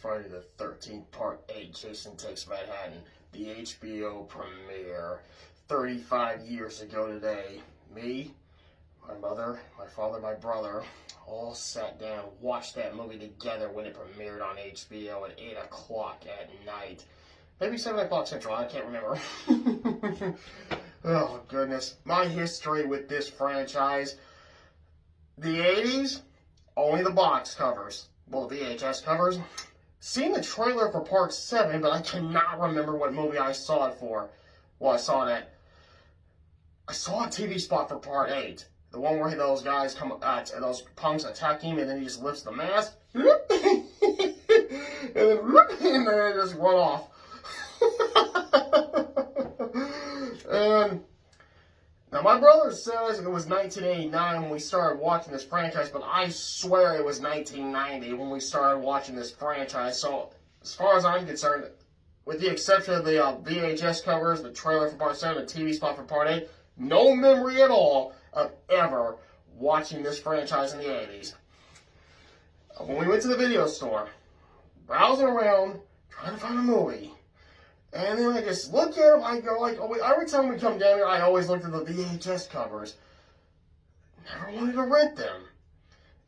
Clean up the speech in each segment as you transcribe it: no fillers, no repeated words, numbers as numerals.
Friday the 13th, Part 8, Jason Takes Manhattan, the HBO premiere. 35 years ago today, me, my mother, my father, my brother, all sat down, watched that movie together when it premiered on HBO at 8 o'clock at night. Maybe 7 o'clock Central, I can't remember. Oh, goodness. My history with this franchise, the 80s, only the box covers. Well, the VHS covers. Seen the trailer for Part 7, but I cannot remember what movie I saw it for. Well, I saw a TV spot for Part 8. The one where those guys come, those punks attack him, and then he just lifts the mask. and then they just run off. And now my brother says it was 1989 when we started watching this franchise, but I swear it was 1990 when we started watching this franchise. So as far as I'm concerned, with the exception of the VHS covers, the trailer for Part 7, the TV spot for Part 8, no memory at all of ever watching this franchise in the 80s. When we went to the video store, browsing around, trying to find a movie, and then I just look at them, I go like, oh, every time we come down here, I always looked at the VHS covers. Never wanted to rent them.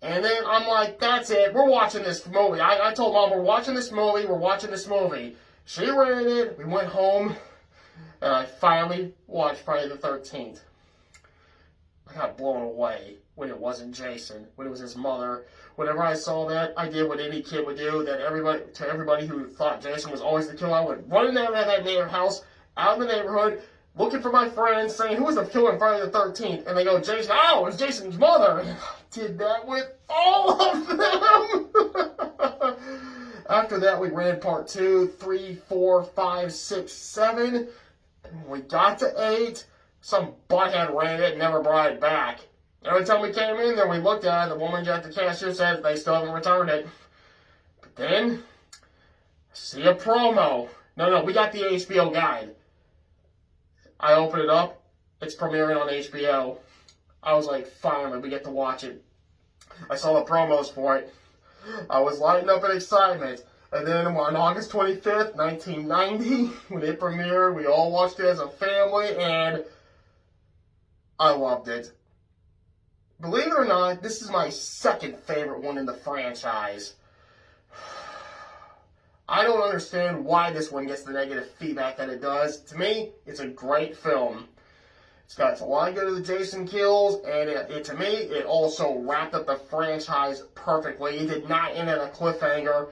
And then I'm like, that's it, we're watching this movie. I told Mom, we're watching this movie. She rented it, we went home, and I finally watched Friday the 13th. I got blown away when it wasn't Jason, when it was his mother. Whenever I saw that, I did what any kid would do, that everybody who thought Jason was always the killer, I would run down to that neighbor house, out in the neighborhood, looking for my friends, saying, who was the killer on Friday the 13th? And they go, Jason, oh, it was Jason's mother. And I did that with all of them. After that, we ran Part 2, 3, 4, 5, 6, 7. And when we got to 8, some butthead ran it and never brought it back. Every time we came in there, we looked at it, the woman at the cashier said they still haven't returned it. But then, I see a promo. No, we got the HBO guide. I open it up, it's premiering on HBO. I was like, finally, we get to watch it. I saw the promos for it. I was lighting up in excitement. And then on August 25th, 1990, when it premiered, we all watched it as a family, and I loved it. Believe it or not, this is my second favorite one in the franchise. I don't understand why this one gets the negative feedback that it does. To me, it's a great film. It's got a lot of good of the Jason kills, and to me, it also wrapped up the franchise perfectly. It did not end at a cliffhanger.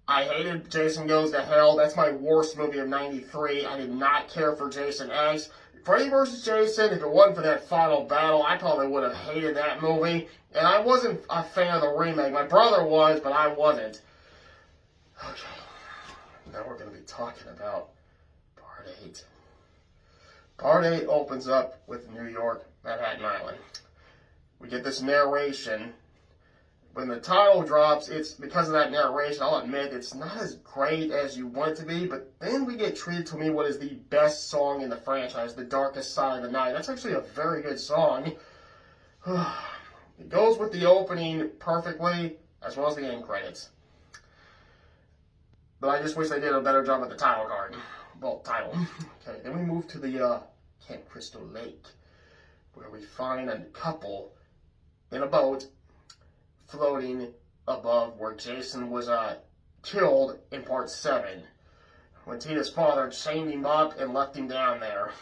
I hated Jason Goes to Hell. That's my worst movie of '93. I did not care for Jason X. Freddy vs. Jason, if it wasn't for that final battle, I probably would have hated that movie. And I wasn't a fan of the remake. My brother was, but I wasn't. Okay, now we're going to be talking about Part 8. Part 8 opens up with New York, Manhattan Island. We get this narration. When the title drops, it's because of that narration. I'll admit, it's not as great as you want it to be, but then we get treated to me what is the best song in the franchise, The Darkest Side of the Night. That's actually a very good song. It goes with the opening perfectly, as well as the end credits. But I just wish they did a better job at the title card. Well, title. Okay, then we move to the Camp Crystal Lake, where we find a couple in a boat floating above where Jason was killed in Part 7, when Tina's father chained him up and left him down there.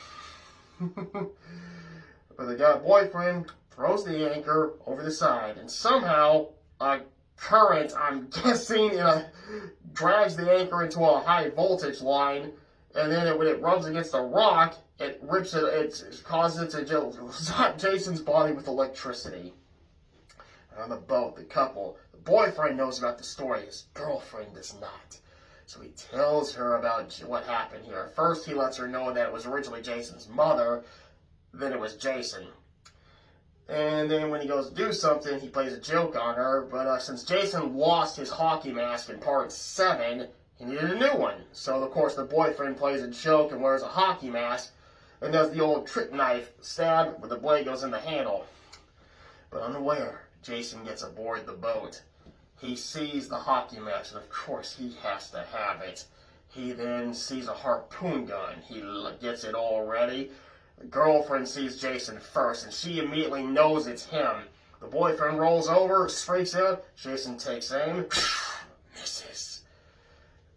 But the boyfriend throws the anchor over the side, and somehow a current, I'm guessing, drags the anchor into a high voltage line, and then when it rubs against a rock, it rips it. It causes it to zap Jason's body with electricity. On the boat, the boyfriend knows about the story, his girlfriend does not. So he tells her about what happened here. First, he lets her know that it was originally Jason's mother, then it was Jason. And then when he goes to do something, he plays a joke on her, but since Jason lost his hockey mask in Part 7, he needed a new one. So, of course, the boyfriend plays a joke and wears a hockey mask, and does the old trick knife stab where the blade goes in the handle. But unaware, Jason gets aboard the boat. he sees the hockey match, and of course he has to have it. He then sees a harpoon gun. He gets it all ready. The girlfriend sees Jason first, and she immediately knows it's him. The boyfriend rolls over, freaks out. Jason takes aim, misses.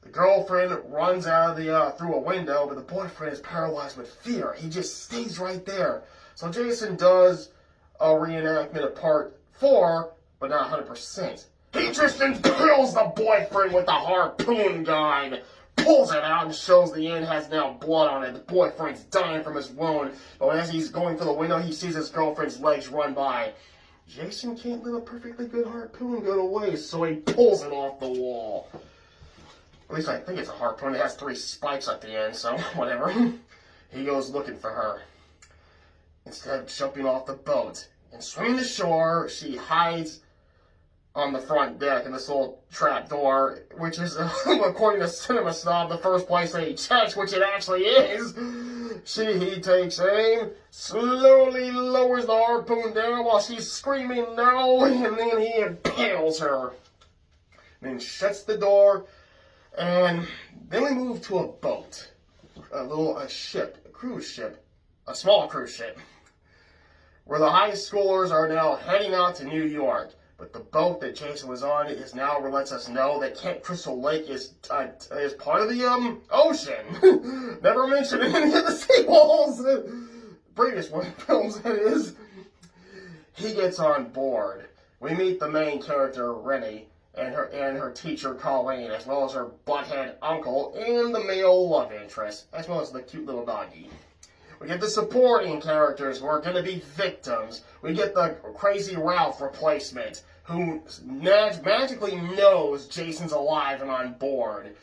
The girlfriend runs out of the through a window, but the boyfriend is paralyzed with fear. He just stays right there. So Jason does a reenactment of part 4, but not 100%. He just impales the boyfriend with the harpoon gun, pulls it out and shows the end has now blood on it. The boyfriend's dying from his wound, but as he's going through the window, he sees his girlfriend's legs run by. Jason can't let a perfectly good harpoon go to waste, so he pulls it off the wall. At least I think it's a harpoon. It has 3 spikes at the end, so whatever. He goes looking for her. Instead of jumping off the boat and swimming to shore, she hides on the front deck in this little trap door, which is, according to Cinema Snob, the first place that he checks, which it actually is. He takes aim, slowly lowers the harpoon down while she's screaming no, and then he impales her. Then shuts the door, and then we move to a boat, a ship, a cruise ship, a small cruise ship, where the high schoolers are now heading out to New York. But the boat that Jason was on is now lets us know that Camp Crystal Lake is part of the ocean. Never mentioned in any of the sequels. Previous one films, that is. He gets on board. We meet the main character, Rennie, and her teacher, Colleen, as well as her butthead uncle and the male love interest, as well as the cute little doggy. We get the supporting characters who are going to be victims. We get the crazy Ralph replacement, who magically knows Jason's alive and on board.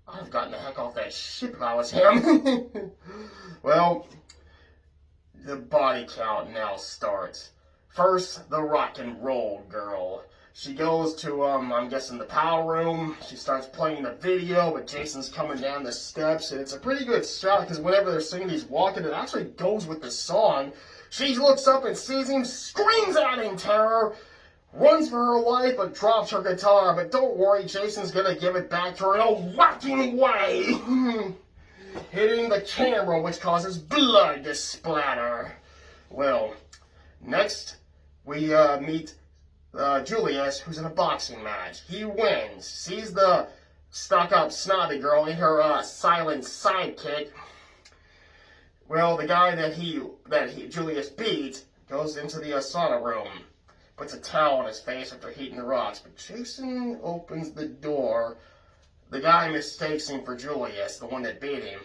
I'd have gotten the heck off that ship if I was him. Well, the body count now starts. First, the rock and roll girl. She goes to, I'm guessing, the power room. She starts playing the video, but Jason's coming down the steps, and it's a pretty good shot, because whenever they're singing, he's walking, it actually goes with the song. She looks up and sees him, screams out in terror, runs for her life, but drops her guitar. But don't worry, Jason's gonna give it back to her in a whacking way, hitting the camera, which causes blood to splatter. Well, next, we meet Julius, who's in a boxing match. He wins, sees the stuck-up snobby girl in her silent sidekick. Well, the guy that Julius beat goes into the sauna room, puts a towel on his face after heating the rocks. But Jason opens the door. The guy mistakes him for Julius, the one that beat him.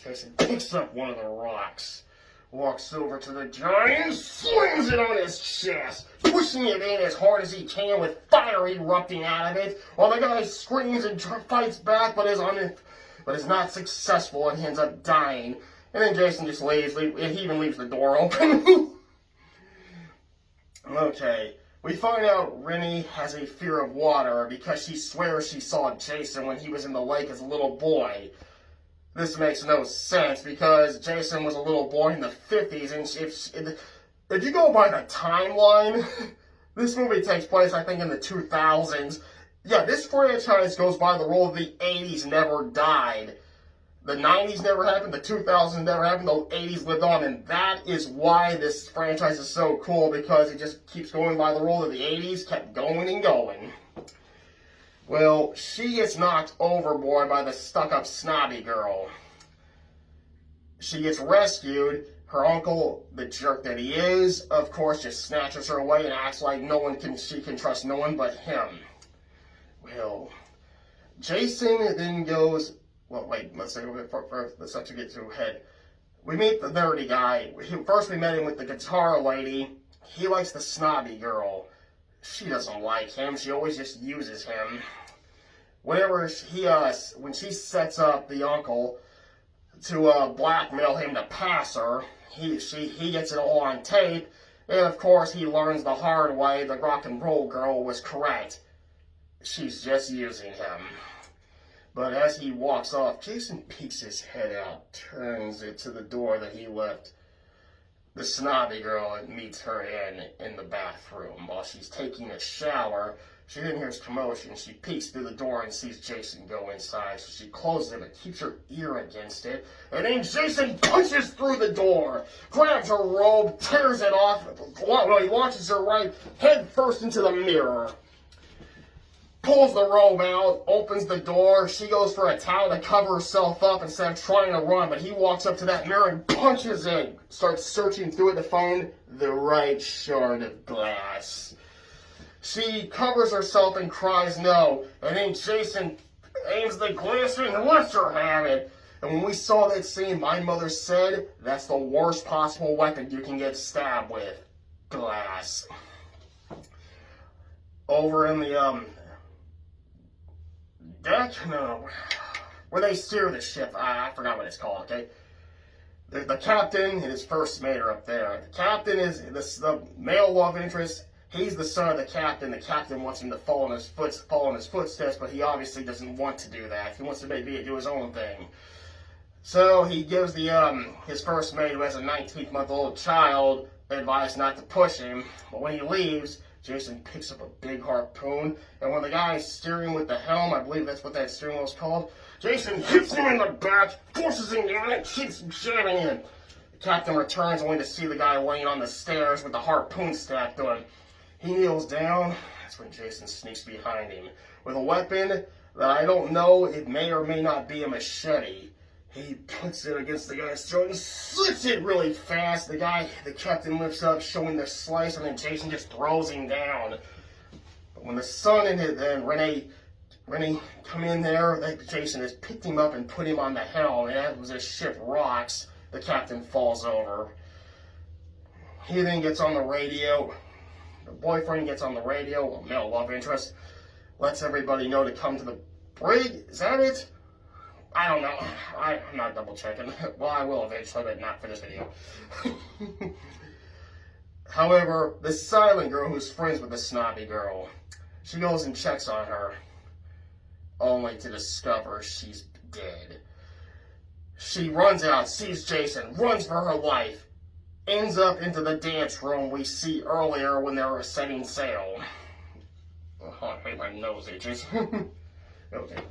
Jason picks up one of the rocks, walks over to the giant and slings it on his chest, pushing it in as hard as he can with fire erupting out of it, while the guy screams and fights back, but is not successful and ends up dying. And then Jason just leaves. He even leaves the door open. Okay, we find out Rennie has a fear of water because she swears she saw Jason when he was in the lake as a little boy. This makes no sense because Jason was a little boy in the 50s, and if you go by the timeline, this movie takes place, I think, in the 2000s. Yeah, this franchise goes by the rule of the 80s never died. The 90s never happened, the 2000s never happened, the 80s lived on, and that is why this franchise is so cool, because it just keeps going by the rule of the 80s, kept going and going. Well, she gets knocked overboard by the stuck-up snobby girl. She gets rescued. Her uncle, the jerk that he is, of course, just snatches her away and acts like she can trust no one but him. Well, Jason then goes, well, wait, let's take a bit first. Let's not get too ahead. We meet the dirty guy. First we met him with the guitar lady. He likes the snobby girl. She doesn't like him. She always just uses him. When she sets up the uncle to blackmail him to pass her, he gets it all on tape, and of course he learns the hard way the rock and roll girl was correct. She's just using him. But as he walks off, Jason peeks his head out, turns it to the door that he left the snobby girl and meets her in the bathroom. While she's taking a shower, She then hears commotion. She peeks through the door and sees Jason go inside. So she closes it but keeps her ear against it. And then Jason punches through the door, grabs her robe, tears it off. He launches her right head first into the mirror. Pulls the robe out, opens the door. She goes for a towel to cover herself up instead of trying to run. But he walks up to that mirror and punches it. Starts searching through it to find the right shard of glass. She covers herself and cries no. And then Jason aims the glass and lets her have it. And when we saw that scene, my mother said that's the worst possible weapon you can get stabbed with. Glass. Over in the deck? No. Where they steer the ship. I forgot what it's called, okay? The captain and his first mate are up there. The captain is the male love interest. He's the son of the captain. The captain wants him to follow in his footsteps, but he obviously doesn't want to do that. He wants to do his own thing. So he gives his first mate, who has a 19-month-old child, advice not to push him. But when he leaves, Jason picks up a big harpoon, and when the guy's steering with the helm, I believe that's what that steering wheel's called, Jason hits him in the back, forces him down, and keeps jamming him. The captain returns only to see the guy laying on the stairs with the harpoon stacked to him. He kneels down. That's when Jason sneaks behind him with a weapon that I don't know. It may or may not be a machete. He puts it against the guy's throat and slits it really fast. The captain lifts up, showing the slice, and then Jason just throws him down. But when the son and Renee come in there, Jason has picked him up and put him on the helm, and as the ship rocks, the captain falls over. He then gets on the radio. The boyfriend gets on the radio, male love interest, lets everybody know to come to the brig. Is that it? I don't know. I'm not double checking. Well, I will eventually, but not for this video. However, the silent girl who's friends with the snobby girl, she goes and checks on her, only to discover she's dead. She runs out, sees Jason, runs for her life, ends up into the dance room we see earlier when they were setting sail. Oh, I hate my nose itches. Okay.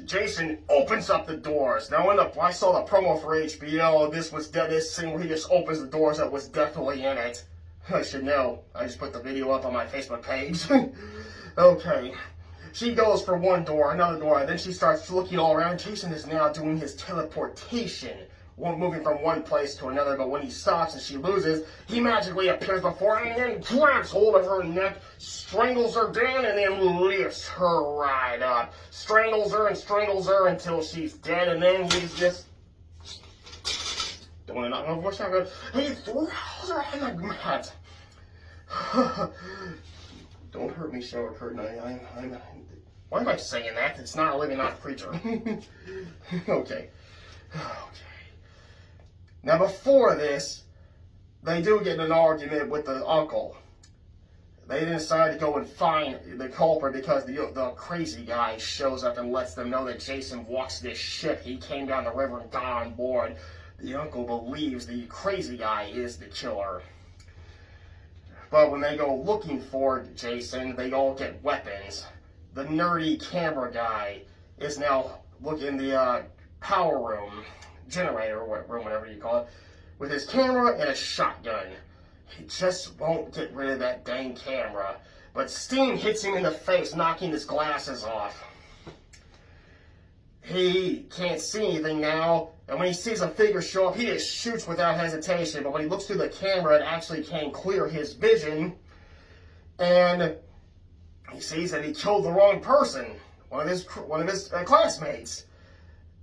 Jason opens up the doors. Now, I saw the promo for HBO. This scene where he just opens the doors that was definitely in it. I should know. I just put the video up on my Facebook page. Okay. She goes for one door, another door, and then she starts looking all around. Jason is now doing his teleportation, moving from one place to another, but when he stops and she loses, he magically appears before her and then grabs hold of her neck, strangles her down, and then lifts her right up. Strangles her until she's dead, and then he's just doing it on her voice. He throws her on the mat. Don't hurt me, shower curtain. Why am I saying that? It's not a living, not a creature. Okay. Now, before this, they do get in an argument with the uncle. They decide to go and find the culprit because the crazy guy shows up and lets them know that Jason walks this ship. He came down the river and got on board. The uncle believes the crazy guy is the killer. But when they go looking for Jason, they all get weapons. The nerdy camera guy is now looking in the power room, generator room, whatever you call it, with his camera and a shotgun. He just won't get rid of that dang camera. But steam hits him in the face, knocking his glasses off. He can't see anything now, and when he sees a figure show up, he just shoots without hesitation. But when he looks through the camera, it actually can clear his vision, and he sees that he killed the wrong person, one of his classmates.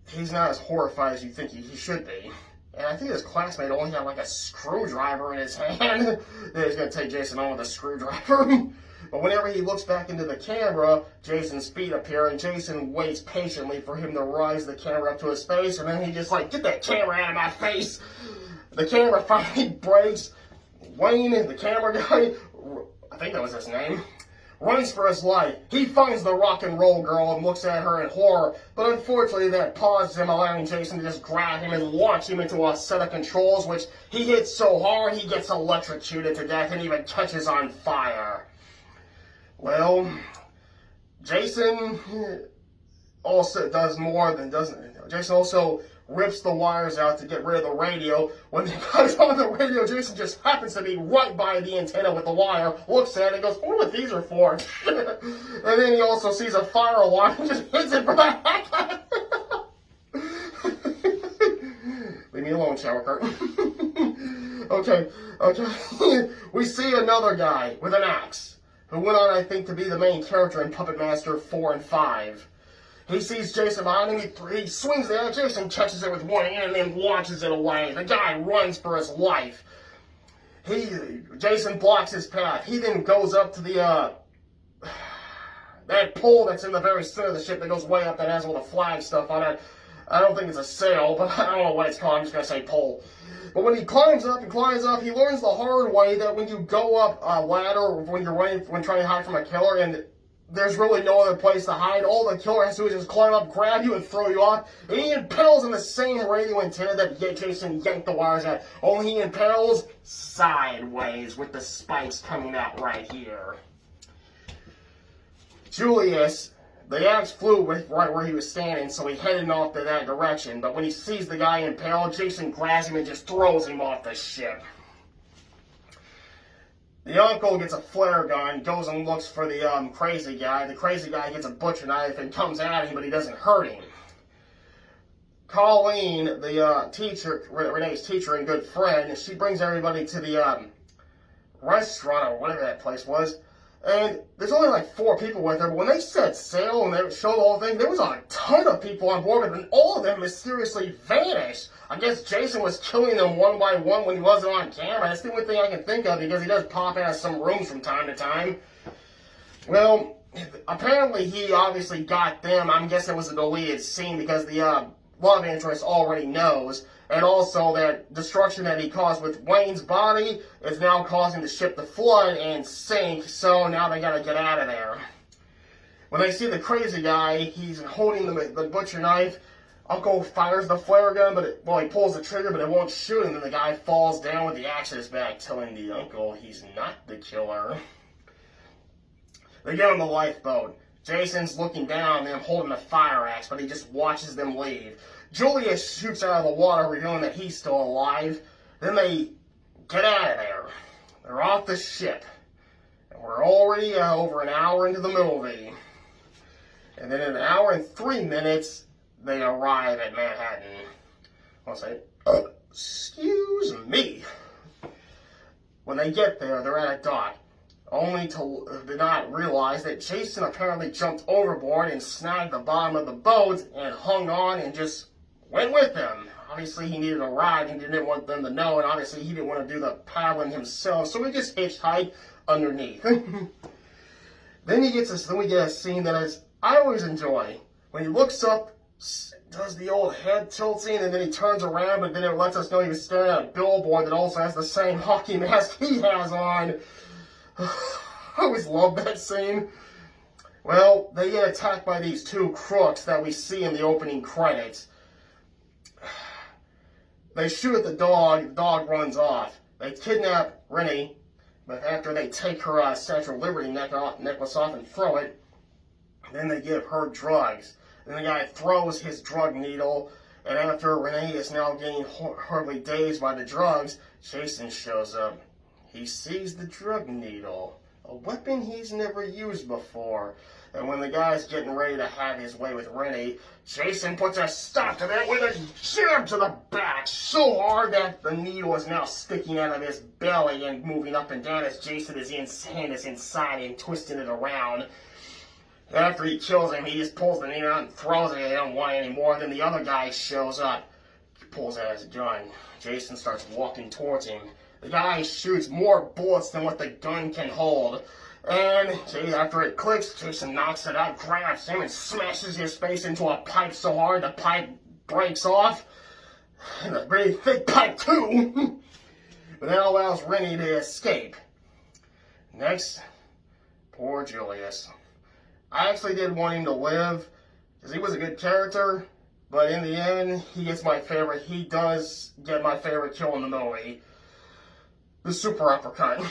He's not as horrified as you think he should be. And I think his classmate only had like a screwdriver in his hand. That he's going to take Jason on with a screwdriver. But whenever he looks back into the camera, Jason's feet appear, and Jason waits patiently for him to rise the camera up to his face, and then he just like, get that camera out of my face. The camera finally breaks. Wayne, the camera guy, I think that was his name, runs for his life. He finds the rock and roll girl and looks at her in horror, but unfortunately that pauses him, allowing Jason to just grab him and launch him into a set of controls, which he hits so hard he gets electrocuted to death and even catches on fire. Well, Jason also does more than doesn't. Jason also rips the wires out to get rid of the radio. When he comes on the radio, Jason just happens to be right by the antenna with the wire, looks at it and goes, I wonder what these are for. And then he also sees a fire alarm and just hits it for the heck out of it. Leave me alone, shower curtain. Okay. We see another guy with an axe, who went on, I think, to be the main character in Puppet Master 4 and 5. He sees Jason behind him, he swings the axe, Jason catches it with one hand and then launches it away. The guy runs for his life. Jason blocks his path. He then goes up to the, that pole that's in the very center of the ship that goes way up that has all the flag stuff on it. I don't think it's a sail, but I don't know what it's called. I'm just going to say pole. But when he climbs up, he learns the hard way that when you go up a ladder, when trying to hide from a killer, and there's really no other place to hide, all the killer has to do is just climb up, grab you, and throw you off. And he impales in the same radio antenna that Jason yanked the wires at. Only he impales sideways with the spikes coming out right here. Julius, the axe flew right where he was standing, so he headed off to that direction. But when he sees the guy impaled, Jason grabs him and just throws him off the ship. The uncle gets a flare gun, goes and looks for the crazy guy. The crazy guy gets a butcher knife and comes at him, but he doesn't hurt him. Colleen, the teacher, Renee's teacher and good friend, she brings everybody to the restaurant or whatever that place was. And there's only like 4 people with her, but when they set sail and they showed the whole thing, there was a ton of people on board, and all of them mysteriously vanished. I guess Jason was killing them one by one when he wasn't on camera. That's the only thing I can think of, because he does pop out of some rooms from time to time. Well, apparently he obviously got them. I'm guessing it was a deleted scene, because the love interest already knows. And also that destruction that he caused with Wayne's body is now causing the ship to flood and sink, so now they gotta get out of there. When they see the crazy guy, he's holding the butcher knife. Uncle fires the flare gun, he pulls the trigger, but it won't shoot him, and the guy falls down with the axe in his back, telling the uncle he's not the killer. They get on the lifeboat. Jason's looking down on them holding a fire axe, but he just watches them leave. Julius shoots out of the water, revealing that he's still alive. Then they get out of there. They're off the ship. And we're already over an hour into the movie. And then in an hour and 3 minutes, they arrive at Manhattan. I'll say, excuse me. When they get there, they're at a dock, only to not realize that Jason apparently jumped overboard and snagged the bottom of the boat and hung on and just went with them. Obviously, he needed a ride and didn't want them to know, and obviously he didn't want to do the paddling himself, so he just hitchhiked underneath. Then we get a scene that I always enjoy. When he looks up, does the old head tilting, and then he turns around, but then it lets us know he was staring at a billboard that also has the same hockey mask he has on. I always love that scene. Well, they get attacked by these 2 crooks that we see in the opening credits. They shoot at the dog runs off. They kidnap Rennie, but after they take her Statue of Liberty necklace off and throw it, then they give her drugs. Then the guy throws his drug needle, and after Renee is now getting horribly dazed by the drugs, Jason shows up. He sees the drug needle, a weapon he's never used before. And when the guy's getting ready to have his way with Rennie, Jason puts a stop to that with a jab to the back so hard that the needle is now sticking out of his belly and moving up and down as Jason's hand is inside and twisting it around. After he kills him, he just pulls the needle out and throws it. They don't want it anymore. Then the other guy shows up. He pulls out his gun. Jason starts walking towards him. The guy shoots more bullets than what the gun can hold. And after it clicks, Jason knocks it out, grabs him, and smashes his face into a pipe so hard the pipe breaks off. And a very thick pipe, too. But that allows Rennie to escape. Next, poor Julius. I actually did want him to live, because he was a good character, but in the end, he does get my favorite kill in the movie. The super uppercut.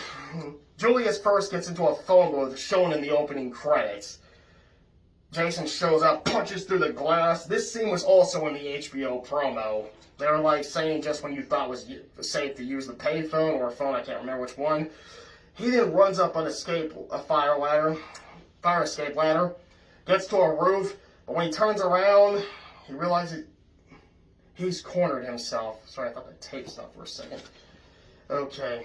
Julius first gets into a phone booth shown in the opening credits. Jason shows up, punches through the glass. This scene was also in the HBO promo. They were like saying just when you thought it was safe to use the payphone or a phone, I can't remember which one. He then runs up an fire escape ladder, gets to a roof, but when he turns around, he realizes he's cornered himself. Sorry, I thought the tape stopped for a second. Okay.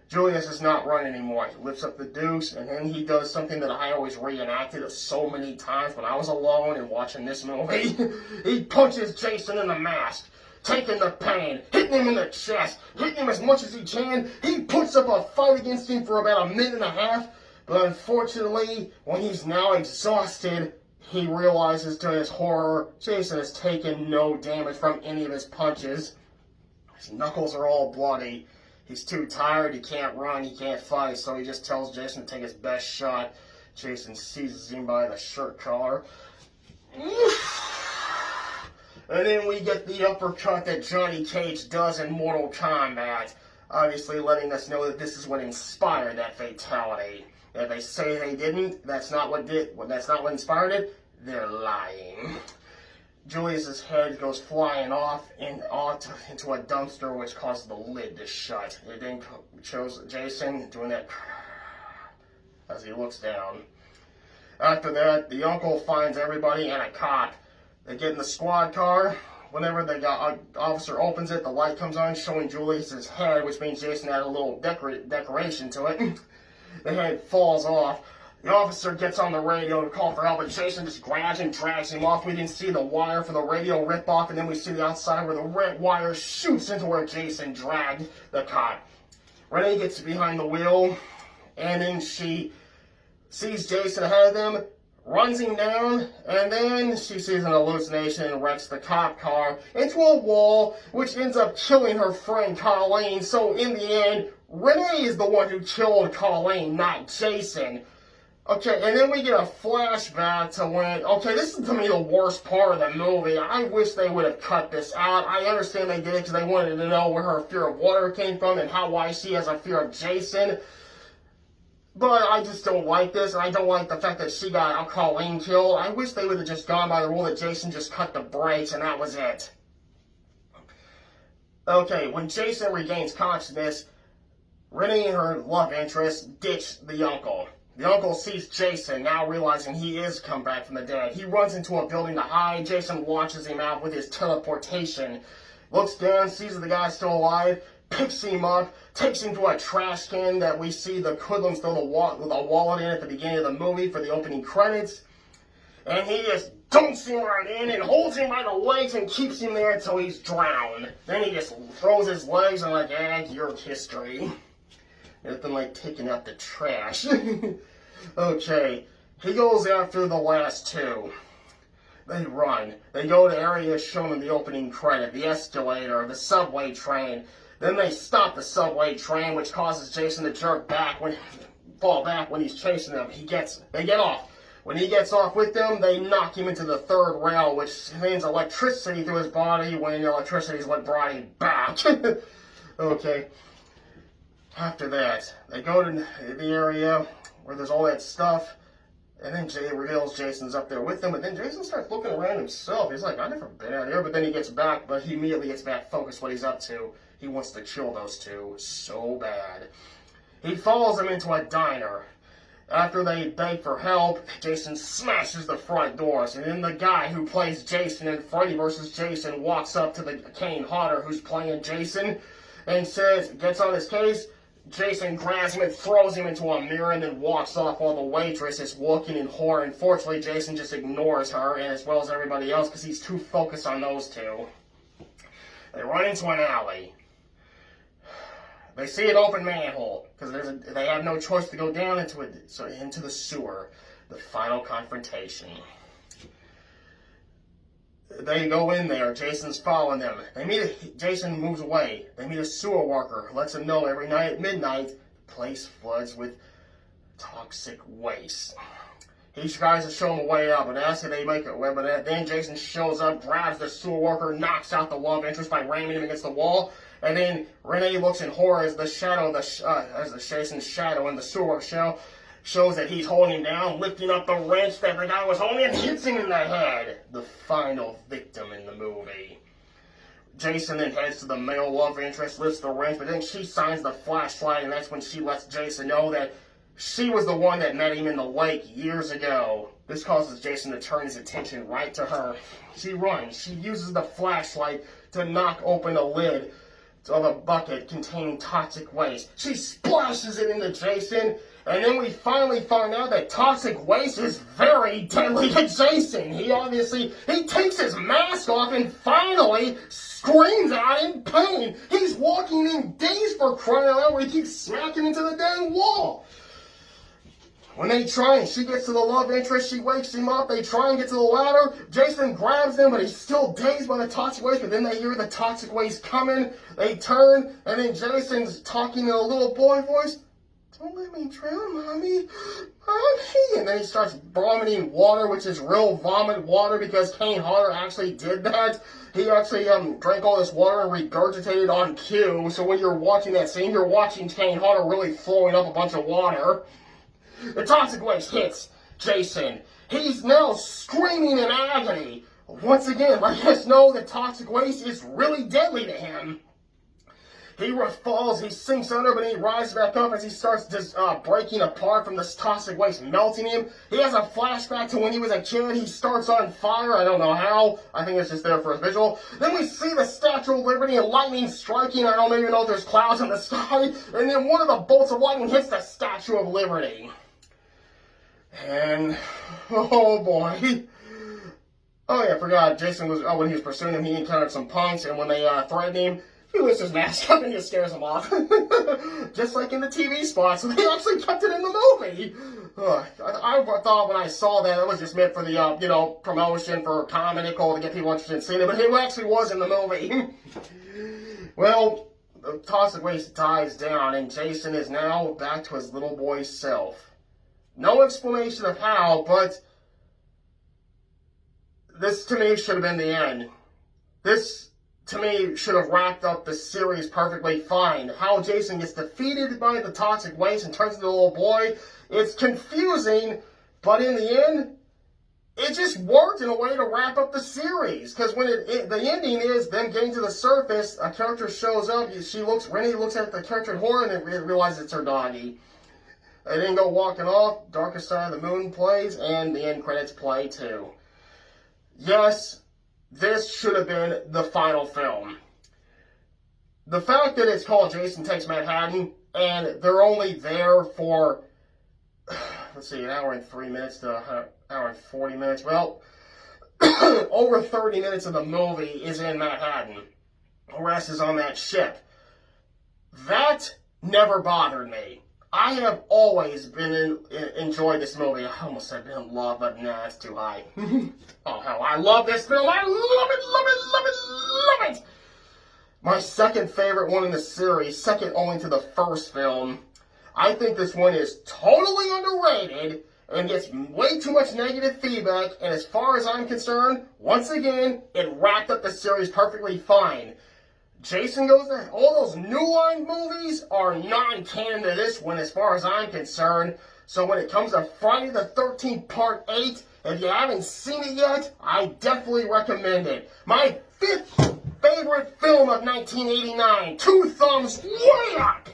Julius is not running anymore. He lifts up the deuce, and then he does something that I always reenacted so many times when I was alone and watching this movie. He punches Jason in the mask, taking the pain, hitting him in the chest, hitting him as much as he can. He puts up a fight against him for about a minute and a half, but unfortunately, when he's now exhausted, he realizes to his horror, Jason has taken no damage from any of his punches. His knuckles are all bloody. He's too tired, he can't run, he can't fight, so he just tells Jason to take his best shot. Jason seizes him by the shirt collar. And then we get the uppercut that Johnny Cage does in Mortal Kombat, obviously letting us know that this is what inspired that fatality. If they say they didn't, that's not what inspired it, they're lying. Julius's head goes flying off into a dumpster, which causes the lid to shut. It then shows Jason doing that as he looks down. After that, the uncle finds everybody and a cop. They get in the squad car. Whenever the officer opens it, the light comes on, showing Julius's head, which means Jason added a little decoration to it. The head falls off. The officer gets on the radio to call for help, but Jason just grabs and drags him off. We didn't see the wire for the radio rip off, and then we see the outside where the red wire shoots into where Jason dragged the cop. Renee gets behind the wheel, and then she sees Jason ahead of them, runs him down, and then she sees an hallucination and wrecks the cop car into a wall, which ends up killing her friend Colleen. So in the end, Renee is the one who killed Colleen, not Jason. Okay, and then we get a flashback to when, okay, this is to me the worst part of the movie. I wish they would have cut this out. I understand they did it because they wanted to know where her fear of water came from and why she has a fear of Jason. But I just don't like this, and I don't like the fact that she got Colleen killed. I wish they would have just gone by the rule that Jason just cut the brakes and that was it. Okay, when Jason regains consciousness, Renee and her love interest ditch the uncle. The uncle sees Jason, now realizing he is come back from the dead. He runs into a building to hide. Jason launches him out with his teleportation. Looks down, sees that the guy's still alive, picks him up, takes him to a trash can that we see the hoodlums throw the wallet in at the beginning of the movie for the opening credits. And he just dunks him right in and holds him by the legs and keeps him there until he's drowned. Then he just throws his legs and like, your history. Nothing like taking out the trash. Okay, he goes after the last two. They run. They go to areas shown in the opening credit, the escalator, the subway train. Then they stop the subway train, which causes Jason to fall back when he's chasing them. They get off. When he gets off with them, they knock him into the third rail, which sends electricity through his body when the electricity is what brought him back. Okay. After that, they go to the area where there's all that stuff, and then Jay reveals Jason's up there with them, and then Jason starts looking around himself. He's like, I've never been out here, but then he gets back, but he immediately gets back focused what he's up to. He wants to kill those two so bad. He follows them into a diner. After they beg for help, Jason smashes the front doors, and then the guy who plays Jason in Freddy vs. Jason walks up to the Kane Hodder who's playing Jason, and gets on his case. Jason grabs him and throws him into a mirror and then walks off while the waitress is looking in horror. Unfortunately, Jason just ignores her, and as well as everybody else, because he's too focused on those two. They run into an alley. They see an open manhole, because they have no choice to go down into the sewer. The final confrontation. They go in there. Jason's following them. Jason moves away. They meet a sewer worker. Lets them know every night at midnight, the place floods with toxic waste. He tries to show them a way out, but after they make it, then Jason shows up, grabs the sewer worker, knocks out the love interest by ramming him against the wall, And then Renee looks in horror as the shadow, as the Jason's shadow in the sewer shows that he's holding him down, lifting up the wrench that the guy was holding and hits him in the head. The final victim in the movie. Jason then heads to the male love interest, lifts the wrench, but then she signs the flashlight, and that's when she lets Jason know that she was the one that met him in the lake years ago. This causes Jason to turn his attention right to her. She runs. She uses the flashlight to knock open the lid of a bucket containing toxic waste. She splashes it into Jason, and then we finally find out that toxic waste is very deadly to Jason. He takes his mask off and finally screams out in pain. He's walking in daze for crying out loud, where he keeps smacking into the dang wall. When they try and she gets to the love interest, she wakes him up, they try and get to the ladder, Jason grabs them, but he's still dazed by the toxic waste, but then they hear the toxic waste coming, they turn, and then Jason's talking in a little boy voice, "Don't let me drown, Mommy, Mommy," and then he starts vomiting water, which is real vomit water, because Kane Hodder actually did that. He actually drank all this water and regurgitated on cue, so when you're watching that scene, you're watching Kane Hodder really throwing up a bunch of water. The toxic waste hits Jason. He's now screaming in agony. Once again, letting us know that toxic waste is really deadly to him. He falls, he sinks under, but he rises back up as he starts just breaking apart from this toxic waste melting him. He has a flashback to when he was a kid. He starts on fire. I don't know how. I think it's just there for a visual. Then we see the Statue of Liberty and lightning striking. I don't even know if there's clouds in the sky. And then one of the bolts of lightning hits the Statue of Liberty. And, oh boy. Oh yeah, I forgot. Jason was, when he was pursuing him, he encountered some punks, and when they threatened him, he lifts his mask up and just scares them off. Just like in the TV spots. So they actually kept it in the movie. I thought when I saw that it was just meant for the, promotion for comedy, to get people interested in seeing it, but it actually was in the movie. Well, the toxic waste dies down, and Jason is now back to his little boy self. No explanation of how, but this to me should have been the end. This to me should have wrapped up the series perfectly fine. How Jason gets defeated by the toxic waste and turns into a little boy, it's confusing, but in the end, it just worked in a way to wrap up the series. Because when the ending is them getting to the surface, a character shows up, Renee looks at the character in horror and realizes it's her doggy. They then go walking off, Darkest Side of the Moon plays, and the end credits play too. Yes, this should have been the final film. The fact that it's called Jason Takes Manhattan, and they're only there for, let's see, an hour and 3 minutes to an hour and 40 minutes. Well, over 30 minutes of the movie is in Manhattan. The rest is on that ship. That never bothered me. I have always enjoyed this movie. I almost said been in love, but nah, that's too high. Oh, hell, I love this film. I love it, love it, love it, love it. My second favorite one in the series, second only to the first film. I think this one is totally underrated and gets way too much negative feedback. And as far as I'm concerned, once again, it wrapped up the series perfectly fine. Jason Goes to all those New Line movies are non-canon to this one as far as I'm concerned. So when it comes to Friday the 13th Part 8, if you haven't seen it yet, I definitely recommend it. My fifth favorite film of 1989. 2 thumbs way up!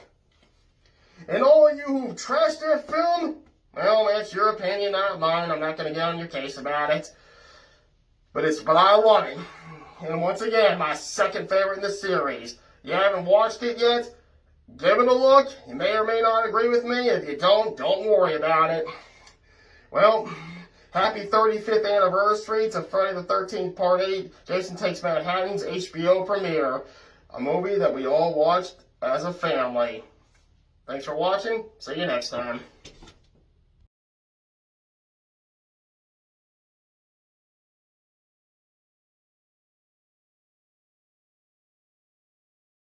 And all of you who've trashed that film, well, that's your opinion, not mine. I'm not going to get on your case about it. But I love it. And once again, my second favorite in the series. You haven't watched it yet? Give it a look. You may or may not agree with me. If you don't worry about it. Well, happy 35th anniversary to Friday the 13th Part 8, Jason Takes Manhattan's HBO premiere. A movie that we all watched as a family. Thanks for watching. See you next time.